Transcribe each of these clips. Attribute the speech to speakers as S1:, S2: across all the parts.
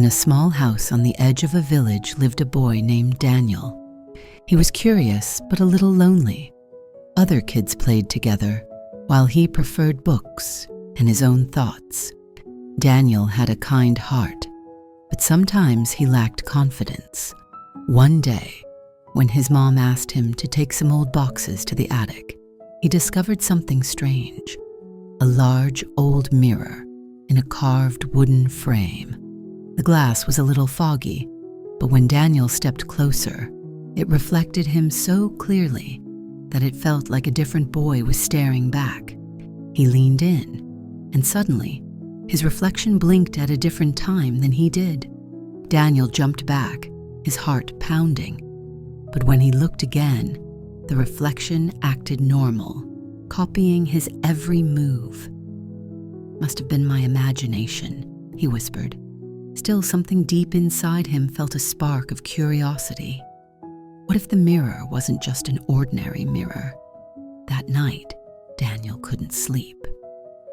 S1: In a small house on the edge of a village lived a boy named Daniel. He was curious but a little lonely. Other kids played together, while he preferred books and his own thoughts. Daniel had a kind heart, but sometimes he lacked confidence. One day, when his mom asked him to take some old boxes to the attic, he discovered something strange: a large old mirror in a carved wooden frame. The glass was a little foggy, but when Daniel stepped closer, it reflected him so clearly that it felt like a different boy was staring back. He leaned in, and suddenly, his reflection blinked at a different time than he did. Daniel jumped back, his heart pounding. But when he looked again, the reflection acted normal, copying his every move. "Must have been my imagination," he whispered. Still, something deep inside him felt a spark of curiosity. What if the mirror wasn't just an ordinary mirror? That night, Daniel couldn't sleep.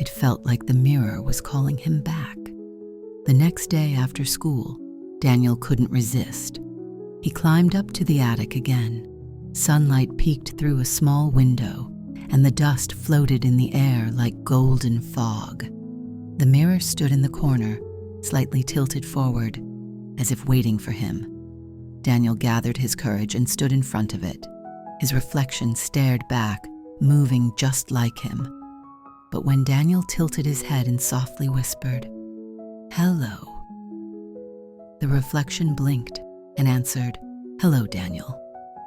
S1: It felt like the mirror was calling him back. The next day after school, Daniel couldn't resist. He climbed up to the attic again. Sunlight peeked through a small window, and the dust floated in the air like golden fog. The mirror stood in the corner, slightly tilted forward, as if waiting for him. Daniel gathered his courage and stood in front of it. His reflection stared back, moving just like him. But when Daniel tilted his head and softly whispered, "Hello," the reflection blinked and answered, "Hello, Daniel."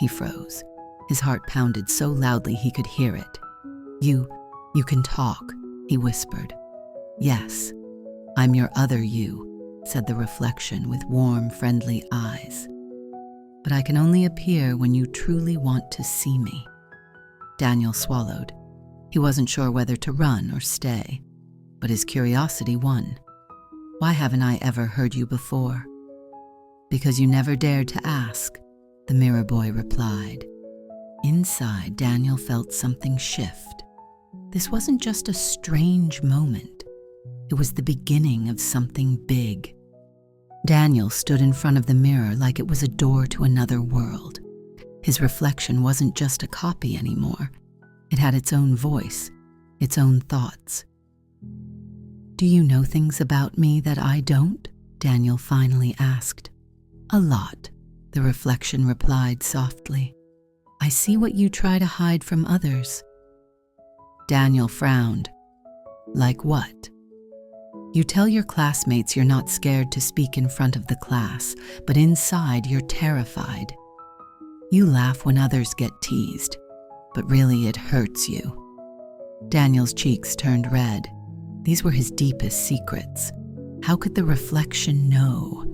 S1: He froze. His heart pounded so loudly he could hear it. You can talk," he whispered. "Yes, I'm your other you," said the reflection with warm, friendly eyes. "But I can only appear when you truly want to see me." Daniel swallowed. He wasn't sure whether to run or stay, but his curiosity won. "Why haven't I ever heard you before?" "Because you never dared to ask," the mirror boy replied. Inside, Daniel felt something shift. This wasn't just a strange moment. It was the beginning of something big. Daniel stood in front of the mirror like it was a door to another world. His reflection wasn't just a copy anymore. It had its own voice, its own thoughts. "Do you know things about me that I don't?" Daniel finally asked. "A lot," the reflection replied softly. "I see what you try to hide from others." Daniel frowned. "Like what?" "You tell your classmates you're not scared to speak in front of the class, but inside you're terrified. You laugh when others get teased, but really it hurts you." Daniel's cheeks turned red. These were his deepest secrets. How could the reflection know?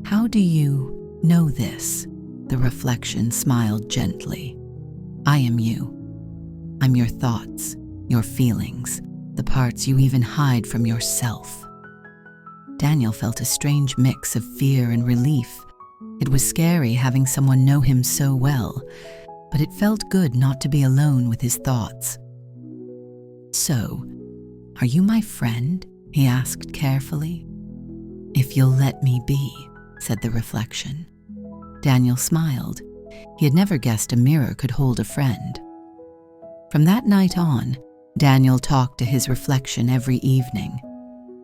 S1: "How do you know this?" The reflection smiled gently. "I am you. I'm your thoughts, your feelings, the parts you even hide from yourself." Daniel felt a strange mix of fear and relief. It was scary having someone know him so well, but it felt good not to be alone with his thoughts. "So, are you my friend?" he asked carefully. "If you'll let me be," said the reflection. Daniel smiled. He had never guessed a mirror could hold a friend. From that night on, Daniel talked to his reflection every evening.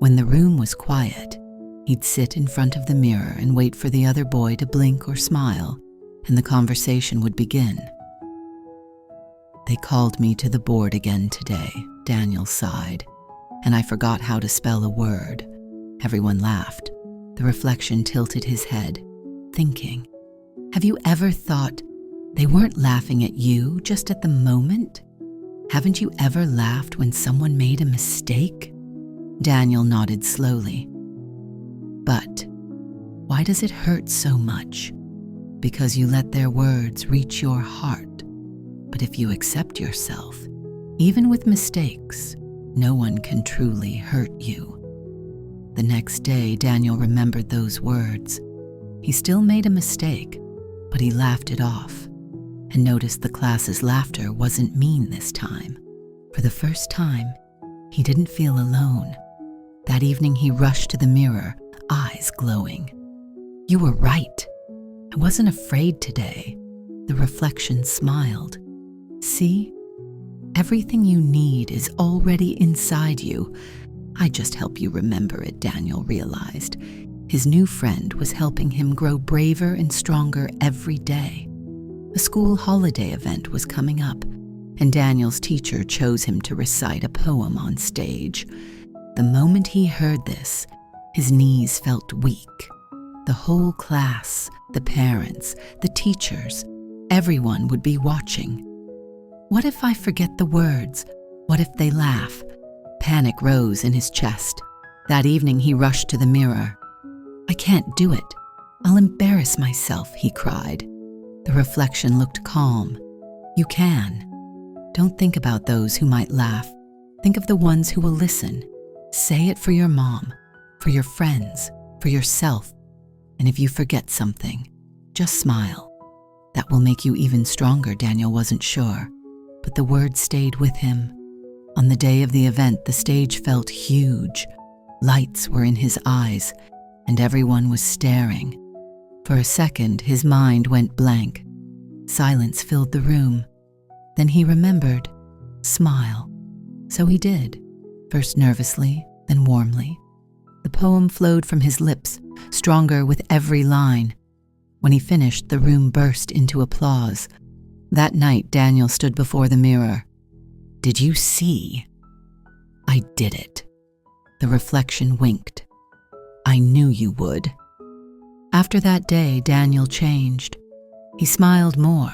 S1: When the room was quiet, he'd sit in front of the mirror and wait for the other boy to blink or smile, and the conversation would begin. "They called me to the board again today," Daniel sighed, "and I forgot how to spell a word." Everyone laughed. The reflection tilted his head, thinking, "Have you ever thought they weren't laughing at you, just at the moment? Haven't you ever laughed when someone made a mistake?" Daniel nodded slowly. "But why does it hurt so much? Because you let their words reach your heart. But if you accept yourself, even with mistakes, no one can truly hurt you." The next day, Daniel remembered those words. He still made a mistake, but he laughed it off, and noticed the class's laughter wasn't mean this time. For the first time, he didn't feel alone. That evening he rushed to the mirror, eyes eyes glowing. "You were right. I wasn't afraid today." The reflection smiled. "See? Everything you need is already inside you. I just help you remember it," Daniel realized. His new friend was helping him grow braver and stronger every day. A school holiday event was coming up, and Daniel's teacher chose him to recite a poem on stage. The moment he heard this, his knees felt weak. The whole class, the parents, the teachers, everyone would be watching. What if I forget the words? What if they laugh? Panic rose in his chest. That evening he rushed to the mirror. "I can't do it. I'll embarrass myself," he cried. The reflection looked calm. "You can. Don't think about those who might laugh. Think of the ones who will listen. Say it for your mom, for your friends, for yourself. And if you forget something, just smile. That will make you even stronger." Daniel wasn't sure, but the words stayed with him. On the day of the event, the stage felt huge. Lights were in his eyes, and everyone was staring. For a second, his mind went blank. Silence filled the room. Then he remembered, smile. So he did, first nervously, then warmly. The poem flowed from his lips, stronger with every line. When he finished, the room burst into applause. That night, Daniel stood before the mirror. "Did you see? I did it." The reflection winked. "I knew you would." After that day, Daniel changed. He smiled more,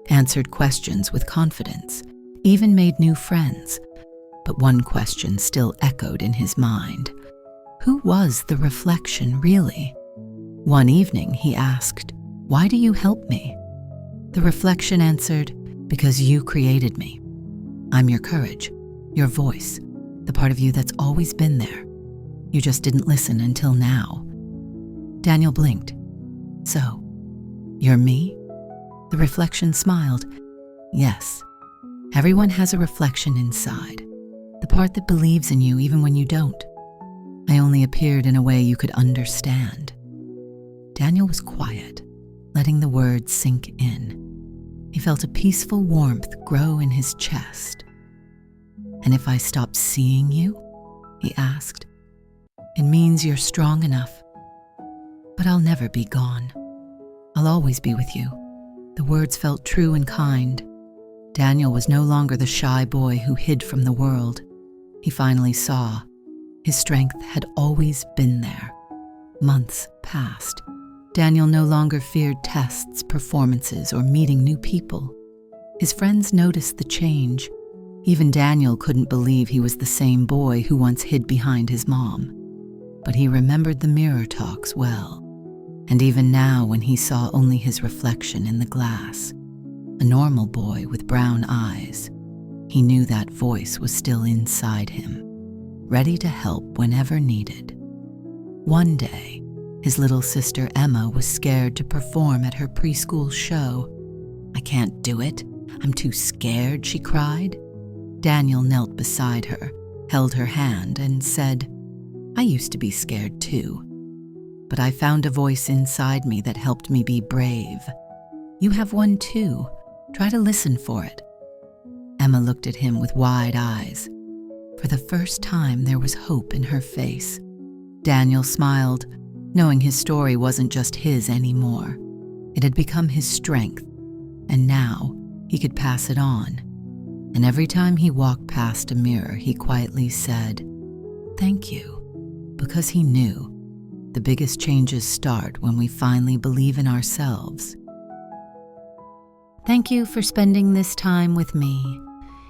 S1: answered questions with confidence, even made new friends. But one question still echoed in his mind. Who was the reflection really? One evening he asked, "Why do you help me?" The reflection answered, "Because you created me. I'm your courage, your voice, the part of you that's always been there. You just didn't listen until now." Daniel blinked. "So, you're me?" The reflection smiled. "Yes. Everyone has a reflection inside, the part that believes in you even when you don't. I only appeared in a way you could understand." Daniel was quiet, letting the words sink in. He felt a peaceful warmth grow in his chest. "And if I stop seeing you?" he asked. "It means you're strong enough. But I'll never be gone. I'll always be with you." The words felt true and kind. Daniel was no longer the shy boy who hid from the world. He finally saw. His strength had always been there. Months passed. Daniel no longer feared tests, performances, or meeting new people. His friends noticed the change. Even Daniel couldn't believe he was the same boy who once hid behind his mom. But he remembered the mirror talks well. And even now, when he saw only his reflection in the glass, a normal boy with brown eyes, he knew that voice was still inside him, ready to help whenever needed. One day, his little sister Emma was scared to perform at her preschool show. "I can't do it. I'm too scared," she cried. Daniel knelt beside her, held her hand, and said, "I used to be scared too. But I found a voice inside me that helped me be brave. You have one too. Try to listen for it." Emma looked at him with wide eyes. For the first time, there was hope in her face. Daniel smiled, knowing his story wasn't just his anymore. It had become his strength, and now he could pass it on. And every time he walked past a mirror, he quietly said, "Thank you," because he knew the biggest changes start when we finally believe in ourselves. Thank you for spending this time with me.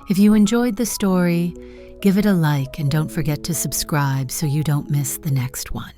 S1: If you enjoyed the story, give it a like and don't forget to subscribe so you don't miss the next one.